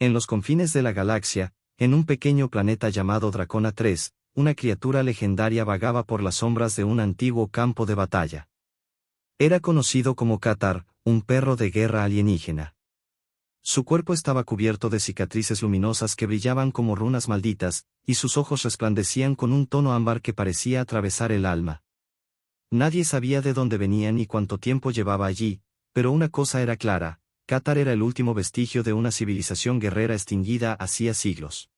En los confines de la galaxia, en un pequeño planeta llamado Dracona 3, una criatura legendaria vagaba por las sombras de un antiguo campo de batalla. Era conocido como Qatar, un perro de guerra alienígena. Su cuerpo estaba cubierto de cicatrices luminosas que brillaban como runas malditas, y sus ojos resplandecían con un tono ámbar que parecía atravesar el alma. Nadie sabía de dónde venía ni cuánto tiempo llevaba allí, pero una cosa era clara: Qatar era el último vestigio de una civilización guerrera extinguida hacía siglos.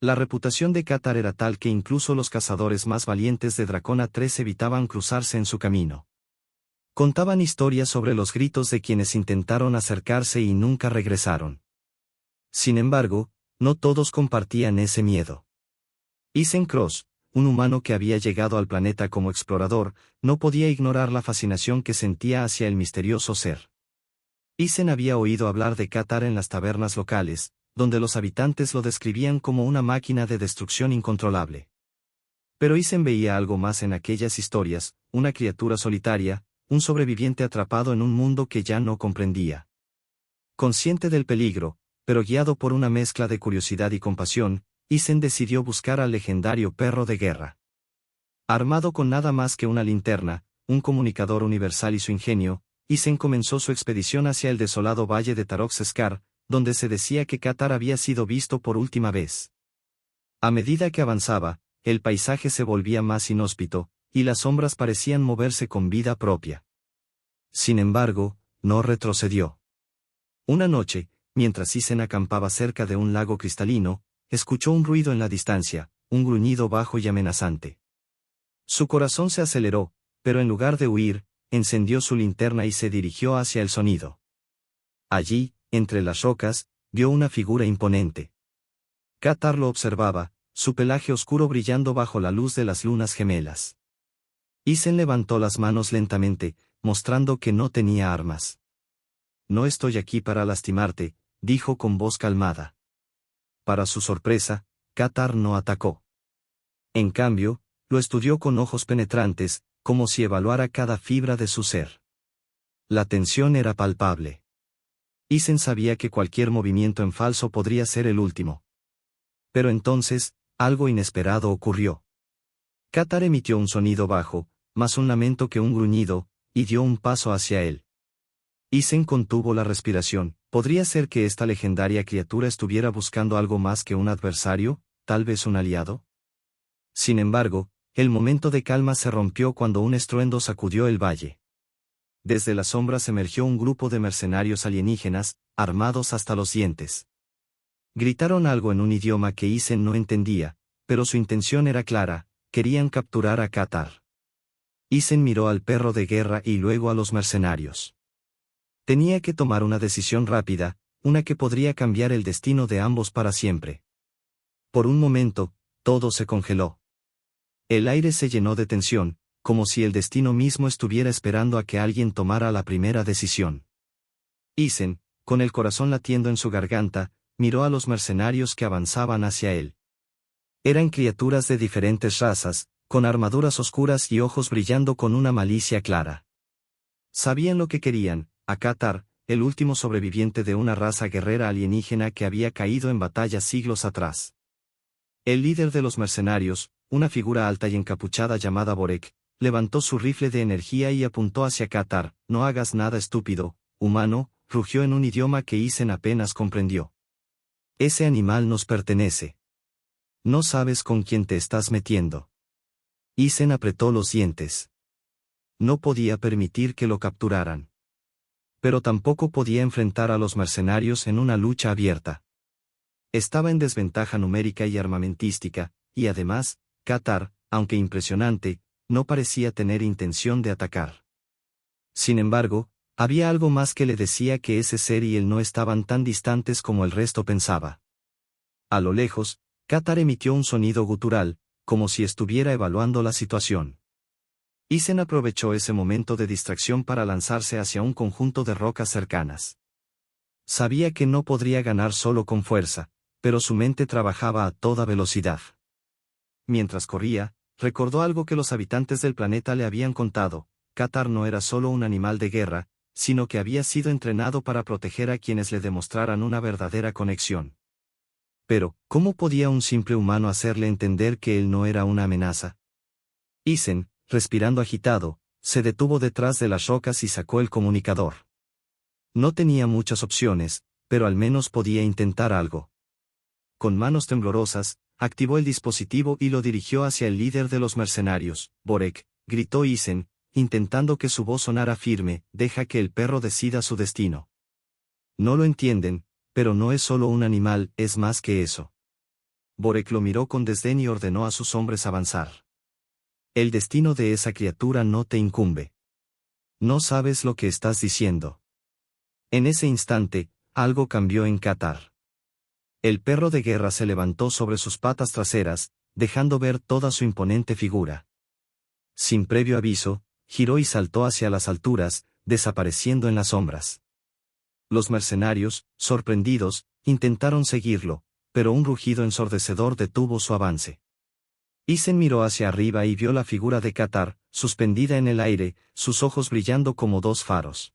La reputación de Qatar era tal que incluso los cazadores más valientes de Dracona 3 evitaban cruzarse en su camino. Contaban historias sobre los gritos de quienes intentaron acercarse y nunca regresaron. Sin embargo, no todos compartían ese miedo. Ethan Cross, un humano que había llegado al planeta como explorador, no podía ignorar la fascinación que sentía hacia el misterioso ser. Ethan había oído hablar de Qatar en las tabernas locales, donde los habitantes lo describían como una máquina de destrucción incontrolable. Pero Ethan veía algo más en aquellas historias: una criatura solitaria, un sobreviviente atrapado en un mundo que ya no comprendía. Consciente del peligro, pero guiado por una mezcla de curiosidad y compasión, Ethan decidió buscar al legendario perro de guerra. Armado con nada más que una linterna, un comunicador universal y su ingenio, Ethan comenzó su expedición hacia el desolado valle de Tarox-Skar, donde se decía que Qatar había sido visto por última vez. A medida que avanzaba, el paisaje se volvía más inhóspito, y las sombras parecían moverse con vida propia. Sin embargo, no retrocedió. Una noche, mientras Ethan acampaba cerca de un lago cristalino, escuchó un ruido en la distancia, un gruñido bajo y amenazante. Su corazón se aceleró, pero en lugar de huir, encendió su linterna y se dirigió hacia el sonido. Allí, entre las rocas, vio una figura imponente. Qatar lo observaba, su pelaje oscuro brillando bajo la luz de las lunas gemelas. Ethan levantó las manos lentamente, mostrando que no tenía armas. «No estoy aquí para lastimarte», dijo con voz calmada. Para su sorpresa, Qatar no atacó. En cambio, lo estudió con ojos penetrantes, como si evaluara cada fibra de su ser. La tensión era palpable. Ethan sabía que cualquier movimiento en falso podría ser el último. Pero entonces, algo inesperado ocurrió. Qatar emitió un sonido bajo, más un lamento que un gruñido, y dio un paso hacia él. Ethan contuvo la respiración. ¿Podría ser que esta legendaria criatura estuviera buscando algo más que un adversario, tal vez un aliado? Sin embargo, el momento de calma se rompió cuando un estruendo sacudió el valle. Desde las sombras emergió un grupo de mercenarios alienígenas, armados hasta los dientes. Gritaron algo en un idioma que Ethan no entendía, pero su intención era clara: querían capturar a Qatar. Ethan miró al perro de guerra y luego a los mercenarios. Tenía que tomar una decisión rápida, una que podría cambiar el destino de ambos para siempre. Por un momento, todo se congeló. El aire se llenó de tensión, como si el destino mismo estuviera esperando a que alguien tomara la primera decisión. Ethan, con el corazón latiendo en su garganta, miró a los mercenarios que avanzaban hacia él. Eran criaturas de diferentes razas, con armaduras oscuras y ojos brillando con una malicia clara. Sabían lo que querían: a Qatar, el último sobreviviente de una raza guerrera alienígena que había caído en batalla siglos atrás. El líder de los mercenarios, una figura alta y encapuchada llamada Borek, levantó su rifle de energía y apuntó hacia Qatar. «No hagas nada, estúpido, humano», rugió en un idioma que Ethan apenas comprendió. «Ese animal nos pertenece. No sabes con quién te estás metiendo». Ethan apretó los dientes. No podía permitir que lo capturaran. Pero tampoco podía enfrentar a los mercenarios en una lucha abierta. Estaba en desventaja numérica y armamentística, y además, Qatar, aunque impresionante, no parecía tener intención de atacar. Sin embargo, había algo más que le decía que ese ser y él no estaban tan distantes como el resto pensaba. A lo lejos, Qatar emitió un sonido gutural, como si estuviera evaluando la situación. Ethan aprovechó ese momento de distracción para lanzarse hacia un conjunto de rocas cercanas. Sabía que no podría ganar solo con fuerza, pero su mente trabajaba a toda velocidad. Mientras corría, recordó algo que los habitantes del planeta le habían contado: Qatar no era solo un animal de guerra, sino que había sido entrenado para proteger a quienes le demostraran una verdadera conexión. Pero, ¿cómo podía un simple humano hacerle entender que él no era una amenaza? Isen, respirando agitado, se detuvo detrás de las rocas y sacó el comunicador. No tenía muchas opciones, pero al menos podía intentar algo. Con manos temblorosas, activó el dispositivo y lo dirigió hacia el líder de los mercenarios, Borek, gritó Isen, intentando que su voz sonara firme: deja que el perro decida su destino. No lo entienden, pero no es solo un animal, es más que eso. Borek lo miró con desdén y ordenó a sus hombres avanzar. El destino de esa criatura no te incumbe. No sabes lo que estás diciendo. En ese instante, algo cambió en Qatar. El perro de guerra se levantó sobre sus patas traseras, dejando ver toda su imponente figura. Sin previo aviso, giró y saltó hacia las alturas, desapareciendo en las sombras. Los mercenarios, sorprendidos, intentaron seguirlo, pero un rugido ensordecedor detuvo su avance. Isen miró hacia arriba y vio la figura de Qatar, suspendida en el aire, sus ojos brillando como dos faros.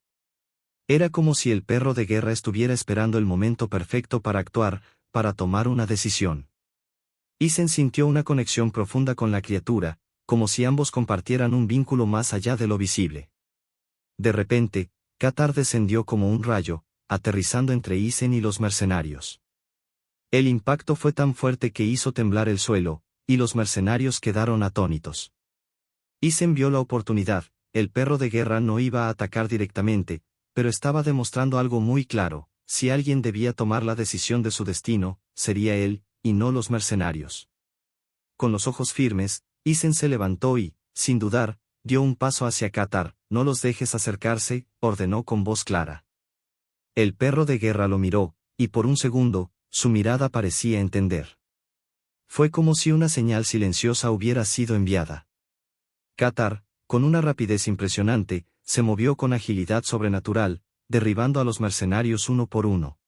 Era como si el perro de guerra estuviera esperando el momento perfecto para actuar, para tomar una decisión. Isen sintió una conexión profunda con la criatura, como si ambos compartieran un vínculo más allá de lo visible. De repente, Qatar descendió como un rayo, aterrizando entre Isen y los mercenarios. El impacto fue tan fuerte que hizo temblar el suelo, y los mercenarios quedaron atónitos. Isen vio la oportunidad: el perro de guerra no iba a atacar directamente, pero estaba demostrando algo muy claro: si alguien debía tomar la decisión de su destino, sería él, y no los mercenarios. Con los ojos firmes, Isen se levantó y, sin dudar, dio un paso hacia Qatar. No los dejes acercarse, ordenó con voz clara. El perro de guerra lo miró, y por un segundo, su mirada parecía entender. Fue como si una señal silenciosa hubiera sido enviada. Qatar, con una rapidez impresionante, se movió con agilidad sobrenatural, derribando a los mercenarios uno por uno.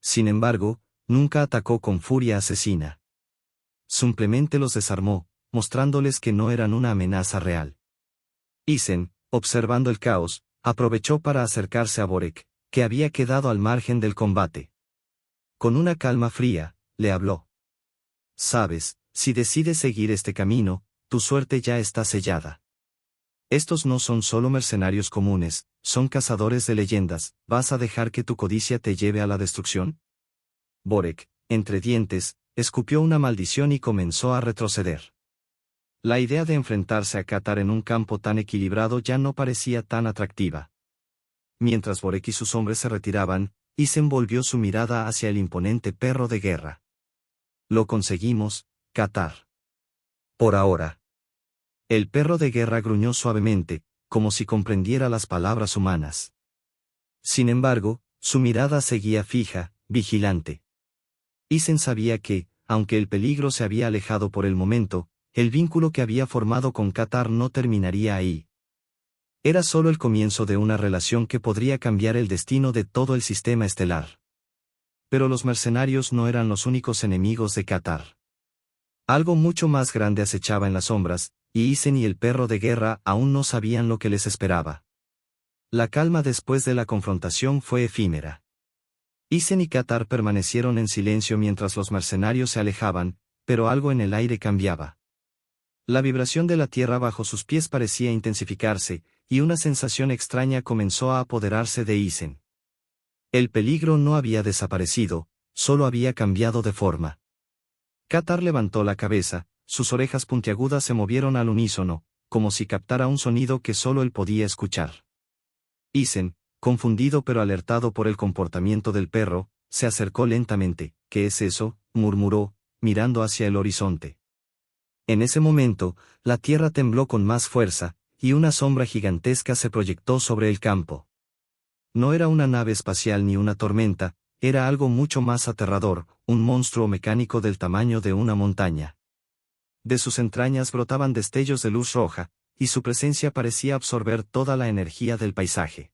Sin embargo, nunca atacó con furia asesina. Simplemente los desarmó, mostrándoles que no eran una amenaza real. Isen, observando el caos, aprovechó para acercarse a Borek, que había quedado al margen del combate. Con una calma fría, le habló. Sabes, si decides seguir este camino, tu suerte ya está sellada. Estos no son solo mercenarios comunes, son cazadores de leyendas. ¿Vas a dejar que tu codicia te lleve a la destrucción? Borek, entre dientes, escupió una maldición y comenzó a retroceder. La idea de enfrentarse a Qatar en un campo tan equilibrado ya no parecía tan atractiva. Mientras Borek y sus hombres se retiraban, Isen volvió su mirada hacia el imponente perro de guerra. Lo conseguimos, Qatar. Por ahora. El perro de guerra gruñó suavemente, como si comprendiera las palabras humanas. Sin embargo, su mirada seguía fija, vigilante. Isen sabía que, aunque el peligro se había alejado por el momento, el vínculo que había formado con Qatar no terminaría ahí. Era solo el comienzo de una relación que podría cambiar el destino de todo el sistema estelar. Pero los mercenarios no eran los únicos enemigos de Qatar. Algo mucho más grande acechaba en las sombras, y Isen y el perro de guerra aún no sabían lo que les esperaba. La calma después de la confrontación fue efímera. Isen y Qatar permanecieron en silencio mientras los mercenarios se alejaban, pero algo en el aire cambiaba. La vibración de la tierra bajo sus pies parecía intensificarse, y una sensación extraña comenzó a apoderarse de Isen. El peligro no había desaparecido, solo había cambiado de forma. Qatar levantó la cabeza, sus orejas puntiagudas se movieron al unísono, como si captara un sonido que solo él podía escuchar. Isen, confundido pero alertado por el comportamiento del perro, se acercó lentamente. ¿Qué es eso?, murmuró, mirando hacia el horizonte. En ese momento, la tierra tembló con más fuerza, y una sombra gigantesca se proyectó sobre el campo. No era una nave espacial ni una tormenta, era algo mucho más aterrador, un monstruo mecánico del tamaño de una montaña. De sus entrañas brotaban destellos de luz roja, y su presencia parecía absorber toda la energía del paisaje.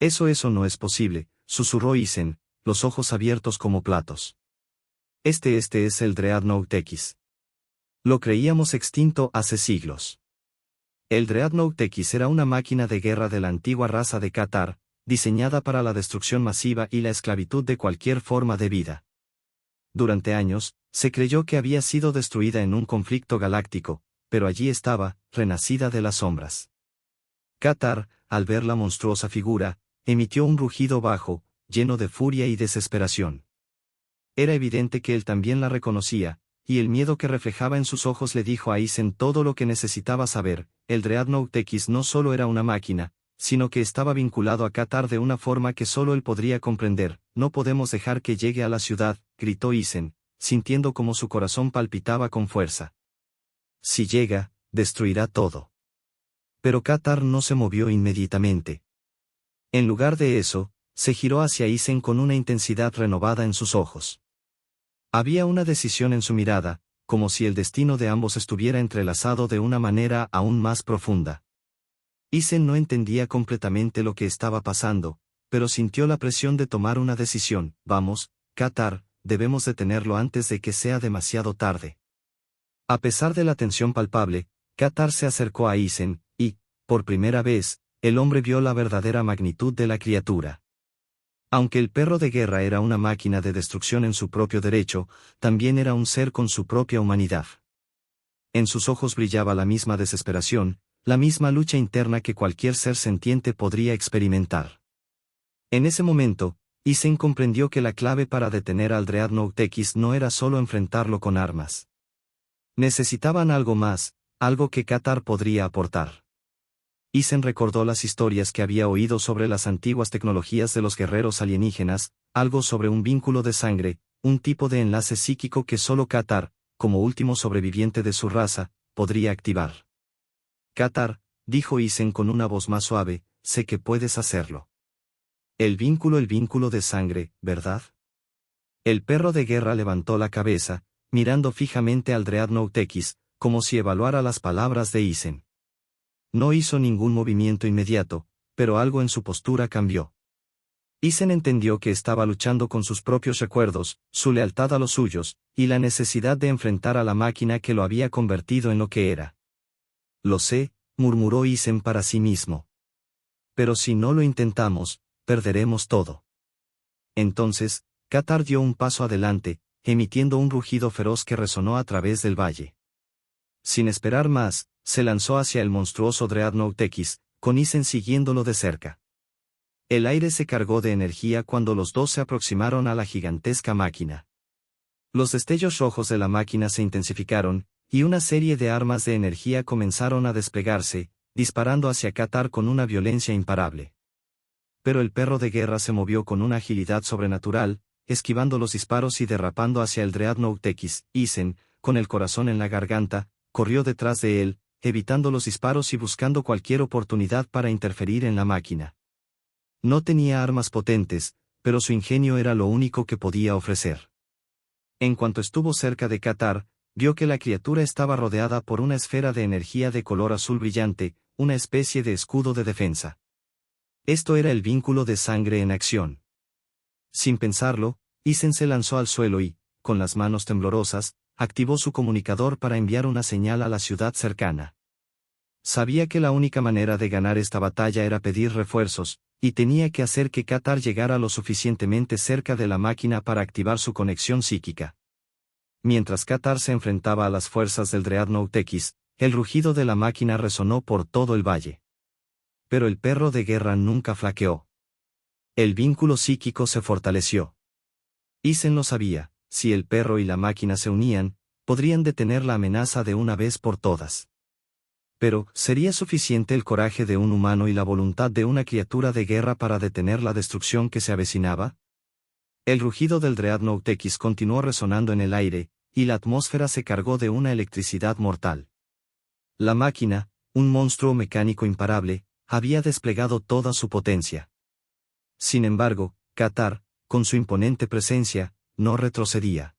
Eso no es posible, susurró Isen, los ojos abiertos como platos. Este es el Dreadnought X. Lo creíamos extinto hace siglos. El Dreadnought X era una máquina de guerra de la antigua raza de Katar, diseñada para la destrucción masiva y la esclavitud de cualquier forma de vida. Durante años, se creyó que había sido destruida en un conflicto galáctico, pero allí estaba, renacida de las sombras. Katar, al ver la monstruosa figura, emitió un rugido bajo, lleno de furia y desesperación. Era evidente que él también la reconocía, y el miedo que reflejaba en sus ojos le dijo a Isen todo lo que necesitaba saber. El Dreadnought X no solo era una máquina, sino que estaba vinculado a Katar de una forma que solo él podría comprender. No podemos dejar que llegue a la ciudad, gritó Isen, sintiendo como su corazón palpitaba con fuerza. Si llega, destruirá todo. Pero Katar no se movió inmediatamente. En lugar de eso, se giró hacia Isen con una intensidad renovada en sus ojos. Había una decisión en su mirada, como si el destino de ambos estuviera entrelazado de una manera aún más profunda. Isen no entendía completamente lo que estaba pasando, pero sintió la presión de tomar una decisión. Vamos, Katar, debemos detenerlo antes de que sea demasiado tarde. A pesar de la tensión palpable, Katar se acercó a Isen, y, por primera vez, el hombre vio la verdadera magnitud de la criatura. Aunque el perro de guerra era una máquina de destrucción en su propio derecho, también era un ser con su propia humanidad. En sus ojos brillaba la misma desesperación, la misma lucha interna que cualquier ser sentiente podría experimentar. En ese momento, Isen comprendió que la clave para detener al Dreadnought X no era solo enfrentarlo con armas. Necesitaban algo más, algo que Katar podría aportar. Isen recordó las historias que había oído sobre las antiguas tecnologías de los guerreros alienígenas, algo sobre un vínculo de sangre, un tipo de enlace psíquico que solo Katar, como último sobreviviente de su raza, podría activar. Katar, dijo Isen con una voz más suave, sé que puedes hacerlo. El vínculo de sangre, ¿verdad? El perro de guerra levantó la cabeza, mirando fijamente al Dreadnought X, como si evaluara las palabras de Isen. No hizo ningún movimiento inmediato, pero algo en su postura cambió. Isen entendió que estaba luchando con sus propios recuerdos, su lealtad a los suyos, y la necesidad de enfrentar a la máquina que lo había convertido en lo que era. Lo sé, murmuró Isen para sí mismo. Pero si no lo intentamos, perderemos todo. Entonces, Katar dio un paso adelante, emitiendo un rugido feroz que resonó a través del valle. Sin esperar más, se lanzó hacia el monstruoso Dreadnought X, con Isen siguiéndolo de cerca. El aire se cargó de energía cuando los dos se aproximaron a la gigantesca máquina. Los destellos rojos de la máquina se intensificaron, y una serie de armas de energía comenzaron a desplegarse, disparando hacia Katar con una violencia imparable. Pero el perro de guerra se movió con una agilidad sobrenatural, esquivando los disparos y derrapando hacia el Dreadnought X. Isen, con el corazón en la garganta, corrió detrás de él, evitando los disparos y buscando cualquier oportunidad para interferir en la máquina. No tenía armas potentes, pero su ingenio era lo único que podía ofrecer. En cuanto estuvo cerca de Katar, vio que la criatura estaba rodeada por una esfera de energía de color azul brillante, una especie de escudo de defensa. Esto era el vínculo de sangre en acción. Sin pensarlo, Isen se lanzó al suelo y, con las manos temblorosas, activó su comunicador para enviar una señal a la ciudad cercana. Sabía que la única manera de ganar esta batalla era pedir refuerzos, y tenía que hacer que Katar llegara lo suficientemente cerca de la máquina para activar su conexión psíquica. Mientras Katar se enfrentaba a las fuerzas del Dreadnought X, el rugido de la máquina resonó por todo el valle. Pero el perro de guerra nunca flaqueó. El vínculo psíquico se fortaleció. Isen lo sabía, si el perro y la máquina se unían, podrían detener la amenaza de una vez por todas. Pero, ¿sería suficiente el coraje de un humano y la voluntad de una criatura de guerra para detener la destrucción que se avecinaba? El rugido del Dreadnought X continuó resonando en el aire, y la atmósfera se cargó de una electricidad mortal. La máquina, un monstruo mecánico imparable, había desplegado toda su potencia. Sin embargo, Katar, con su imponente presencia, no retrocedía.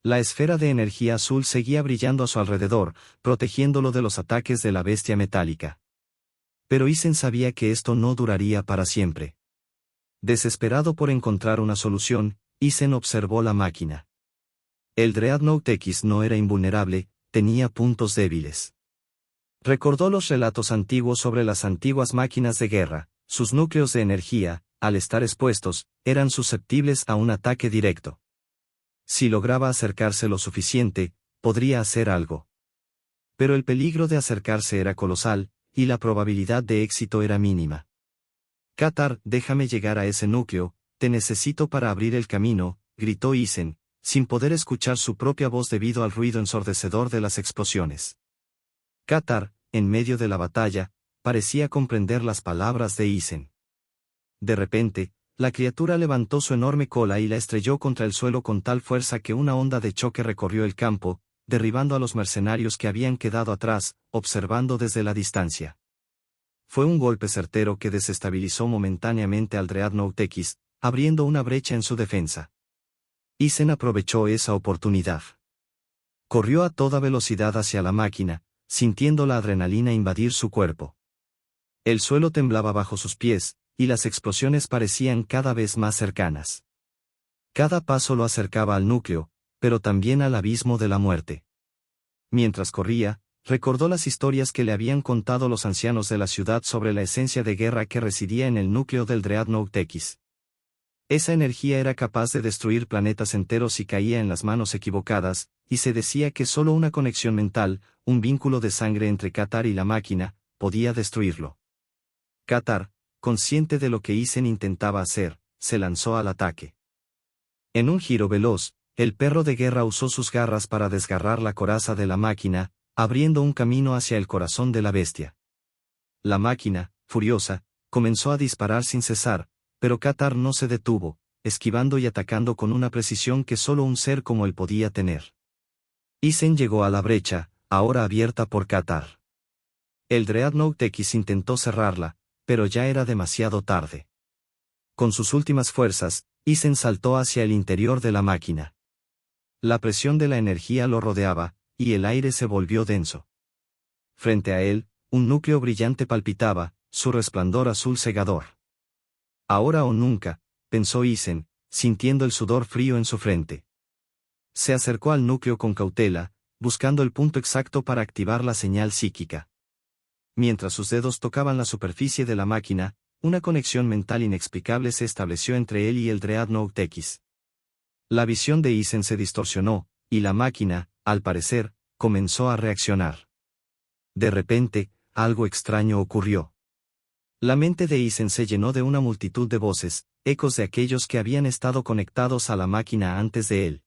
La esfera de energía azul seguía brillando a su alrededor, protegiéndolo de los ataques de la bestia metálica. Pero Isen sabía que esto no duraría para siempre. Desesperado por encontrar una solución, Isen observó la máquina. El Dreadnought X no era invulnerable, tenía puntos débiles. Recordó los relatos antiguos sobre las antiguas máquinas de guerra. Sus núcleos de energía, al estar expuestos, eran susceptibles a un ataque directo. Si lograba acercarse lo suficiente, podría hacer algo. Pero el peligro de acercarse era colosal, y la probabilidad de éxito era mínima. Katar, déjame llegar a ese núcleo, te necesito para abrir el camino, gritó Isen, sin poder escuchar su propia voz debido al ruido ensordecedor de las explosiones. Katar, en medio de la batalla, parecía comprender las palabras de Isen. De repente, la criatura levantó su enorme cola y la estrelló contra el suelo con tal fuerza que una onda de choque recorrió el campo, derribando a los mercenarios que habían quedado atrás, observando desde la distancia. Fue un golpe certero que desestabilizó momentáneamente al Dreadnought X, abriendo una brecha en su defensa. Isen aprovechó esa oportunidad. Corrió a toda velocidad hacia la máquina, sintiendo la adrenalina invadir su cuerpo. El suelo temblaba bajo sus pies, y las explosiones parecían cada vez más cercanas. Cada paso lo acercaba al núcleo, pero también al abismo de la muerte. Mientras corría, recordó las historias que le habían contado los ancianos de la ciudad sobre la esencia de guerra que residía en el núcleo del Dreadnought X. Esa energía era capaz de destruir planetas enteros si caía en las manos equivocadas, y se decía que solo una conexión mental, un vínculo de sangre entre Katar y la máquina, podía destruirlo. Katar, consciente de lo que Isen intentaba hacer, se lanzó al ataque. En un giro veloz, el perro de guerra usó sus garras para desgarrar la coraza de la máquina, abriendo un camino hacia el corazón de la bestia. La máquina, furiosa, comenzó a disparar sin cesar, pero Katar no se detuvo, esquivando y atacando con una precisión que solo un ser como él podía tener. Isen llegó a la brecha, ahora abierta por Katar. El Dreadnought X intentó cerrarla, pero ya era demasiado tarde. Con sus últimas fuerzas, Isen saltó hacia el interior de la máquina. La presión de la energía lo rodeaba, y el aire se volvió denso. Frente a él, un núcleo brillante palpitaba, su resplandor azul cegador. Ahora o nunca, pensó Isen, sintiendo el sudor frío en su frente. Se acercó al núcleo con cautela, buscando el punto exacto para activar la señal psíquica. Mientras sus dedos tocaban la superficie de la máquina, una conexión mental inexplicable se estableció entre él y el Dreadnought X. La visión de Isen se distorsionó, y la máquina, al parecer, comenzó a reaccionar. De repente, algo extraño ocurrió. La mente de Isen se llenó de una multitud de voces, ecos de aquellos que habían estado conectados a la máquina antes de él.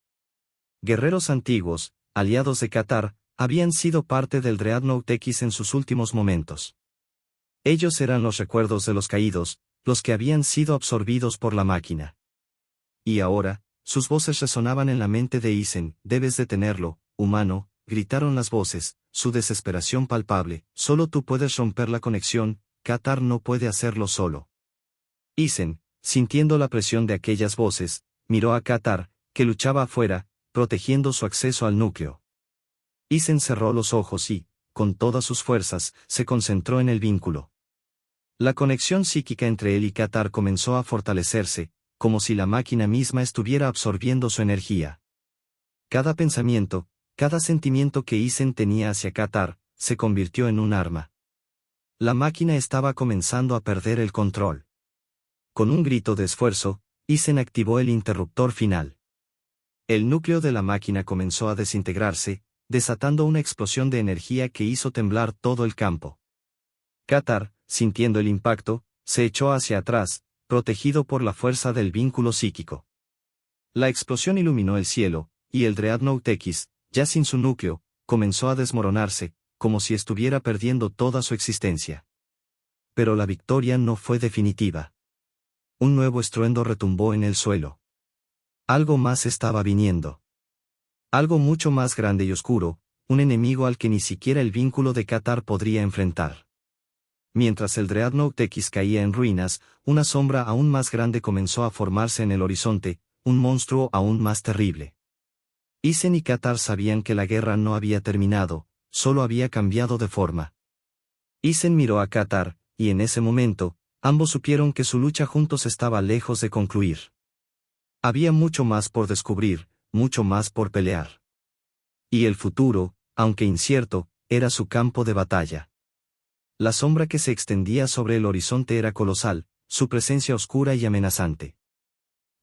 Guerreros antiguos, aliados de Katar, habían sido parte del Dreadnought X en sus últimos momentos. Ellos eran los recuerdos de los caídos, los que habían sido absorbidos por la máquina. Y ahora, sus voces resonaban en la mente de Isen. Debes detenerlo, humano, gritaron las voces, su desesperación palpable. Solo tú puedes romper la conexión, Katar no puede hacerlo solo. Isen, sintiendo la presión de aquellas voces, miró a Katar, que luchaba afuera, protegiendo su acceso al núcleo. Isen cerró los ojos y, con todas sus fuerzas, se concentró en el vínculo. La conexión psíquica entre él y Katar comenzó a fortalecerse, como si la máquina misma estuviera absorbiendo su energía. Cada pensamiento, cada sentimiento que Isen tenía hacia Katar, se convirtió en un arma. La máquina estaba comenzando a perder el control. Con un grito de esfuerzo, Isen activó el interruptor final. El núcleo de la máquina comenzó a desintegrarse, desatando una explosión de energía que hizo temblar todo el campo. Katar, sintiendo el impacto, se echó hacia atrás, protegido por la fuerza del vínculo psíquico. La explosión iluminó el cielo, y el Dreadnought X, ya sin su núcleo, comenzó a desmoronarse, como si estuviera perdiendo toda su existencia. Pero la victoria no fue definitiva. Un nuevo estruendo retumbó en el suelo. Algo más estaba viniendo. Algo mucho más grande y oscuro, un enemigo al que ni siquiera el vínculo de Katar podría enfrentar. Mientras el Dreadnought X caía en ruinas, una sombra aún más grande comenzó a formarse en el horizonte, un monstruo aún más terrible. Isen y Katar sabían que la guerra no había terminado, solo había cambiado de forma. Isen miró a Katar, y en ese momento, ambos supieron que su lucha juntos estaba lejos de concluir. Había mucho más por descubrir, mucho más por pelear. Y el futuro, aunque incierto, era su campo de batalla. La sombra que se extendía sobre el horizonte era colosal, su presencia oscura y amenazante.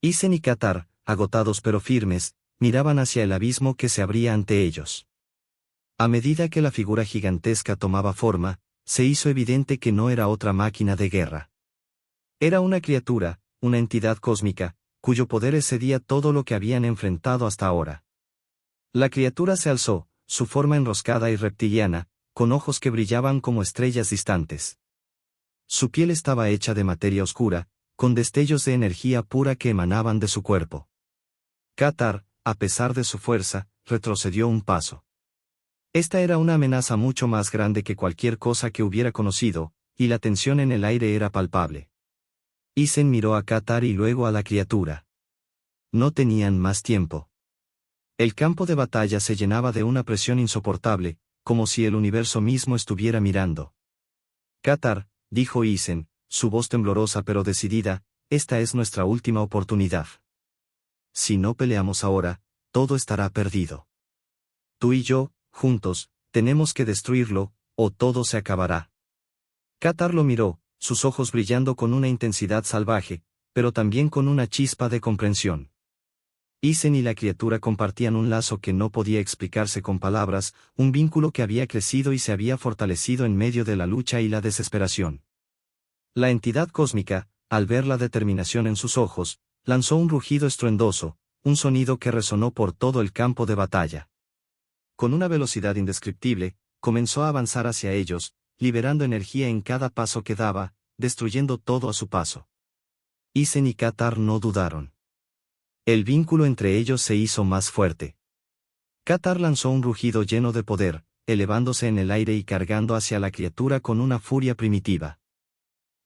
Isen y Katar, agotados pero firmes, miraban hacia el abismo que se abría ante ellos. A medida que la figura gigantesca tomaba forma, se hizo evidente que no era otra máquina de guerra. Era una criatura, una entidad cósmica, cuyo poder excedía todo lo que habían enfrentado hasta ahora. La criatura se alzó, su forma enroscada y reptiliana, con ojos que brillaban como estrellas distantes. Su piel estaba hecha de materia oscura, con destellos de energía pura que emanaban de su cuerpo. Katar, a pesar de su fuerza, retrocedió un paso. Esta era una amenaza mucho más grande que cualquier cosa que hubiera conocido, y la tensión en el aire era palpable. Isen miró a Katar y luego a la criatura. No tenían más tiempo. El campo de batalla se llenaba de una presión insoportable, como si el universo mismo estuviera mirando. Katar, dijo Isen, su voz temblorosa pero decidida, esta es nuestra última oportunidad. Si no peleamos ahora, todo estará perdido. Tú y yo, juntos, tenemos que destruirlo, o todo se acabará. Katar lo miró, sus ojos brillando con una intensidad salvaje, pero también con una chispa de comprensión. Isen y la criatura compartían un lazo que no podía explicarse con palabras, un vínculo que había crecido y se había fortalecido en medio de la lucha y la desesperación. La entidad cósmica, al ver la determinación en sus ojos, lanzó un rugido estruendoso, un sonido que resonó por todo el campo de batalla. Con una velocidad indescriptible, comenzó a avanzar hacia ellos, liberando energía en cada paso que daba, destruyendo todo a su paso. Isen y Katar no dudaron. El vínculo entre ellos se hizo más fuerte. Katar lanzó un rugido lleno de poder, elevándose en el aire y cargando hacia la criatura con una furia primitiva.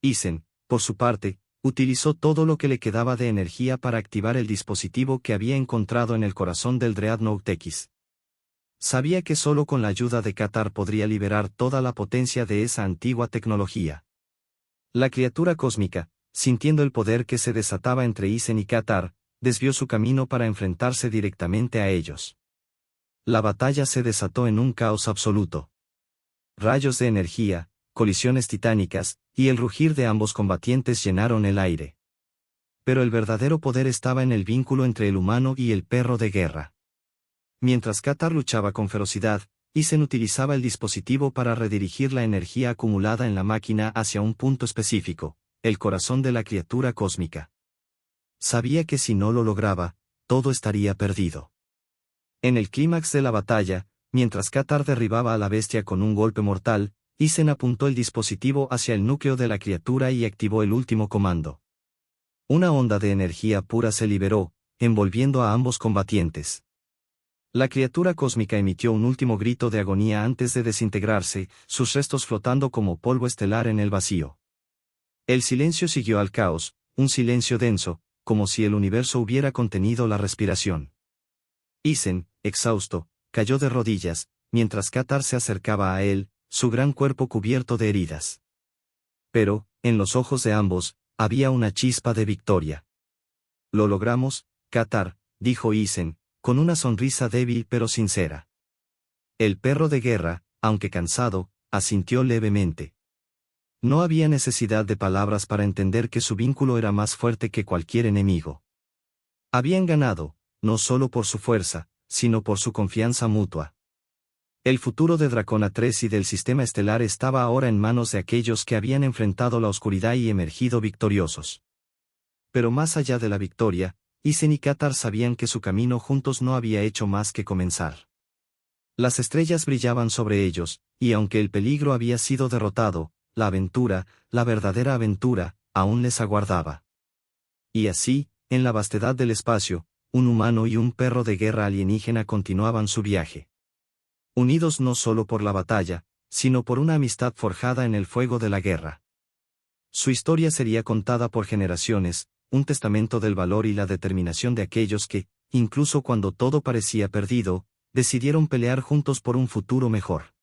Isen, por su parte, utilizó todo lo que le quedaba de energía para activar el dispositivo que había encontrado en el corazón del Dreadnought X. Sabía que solo con la ayuda de Katar podría liberar toda la potencia de esa antigua tecnología. La criatura cósmica, sintiendo el poder que se desataba entre Isen y Katar, desvió su camino para enfrentarse directamente a ellos. La batalla se desató en un caos absoluto. Rayos de energía, colisiones titánicas, y el rugir de ambos combatientes llenaron el aire. Pero el verdadero poder estaba en el vínculo entre el humano y el perro de guerra. Mientras Katar luchaba con ferocidad, Isen utilizaba el dispositivo para redirigir la energía acumulada en la máquina hacia un punto específico, el corazón de la criatura cósmica. Sabía que si no lo lograba, todo estaría perdido. En el clímax de la batalla, mientras Katar derribaba a la bestia con un golpe mortal, Isen apuntó el dispositivo hacia el núcleo de la criatura y activó el último comando. Una onda de energía pura se liberó, envolviendo a ambos combatientes. La criatura cósmica emitió un último grito de agonía antes de desintegrarse, sus restos flotando como polvo estelar en el vacío. El silencio siguió al caos, un silencio denso, como si el universo hubiera contenido la respiración. Isen, exhausto, cayó de rodillas, mientras Katar se acercaba a él, su gran cuerpo cubierto de heridas. Pero, en los ojos de ambos, había una chispa de victoria. Lo logramos, Katar, dijo Isen, con una sonrisa débil pero sincera. El perro de guerra, aunque cansado, asintió levemente. No había necesidad de palabras para entender que su vínculo era más fuerte que cualquier enemigo. Habían ganado, no solo por su fuerza, sino por su confianza mutua. El futuro de Dracona 3 y del sistema estelar estaba ahora en manos de aquellos que habían enfrentado la oscuridad y emergido victoriosos. Pero más allá de la victoria, Isen y Katar sabían que su camino juntos no había hecho más que comenzar. Las estrellas brillaban sobre ellos, y aunque el peligro había sido derrotado, la aventura, la verdadera aventura, aún les aguardaba. Y así, en la vastedad del espacio, un humano y un perro de guerra alienígena continuaban su viaje. Unidos no solo por la batalla, sino por una amistad forjada en el fuego de la guerra. Su historia sería contada por generaciones, un testamento del valor y la determinación de aquellos que, incluso cuando todo parecía perdido, decidieron pelear juntos por un futuro mejor.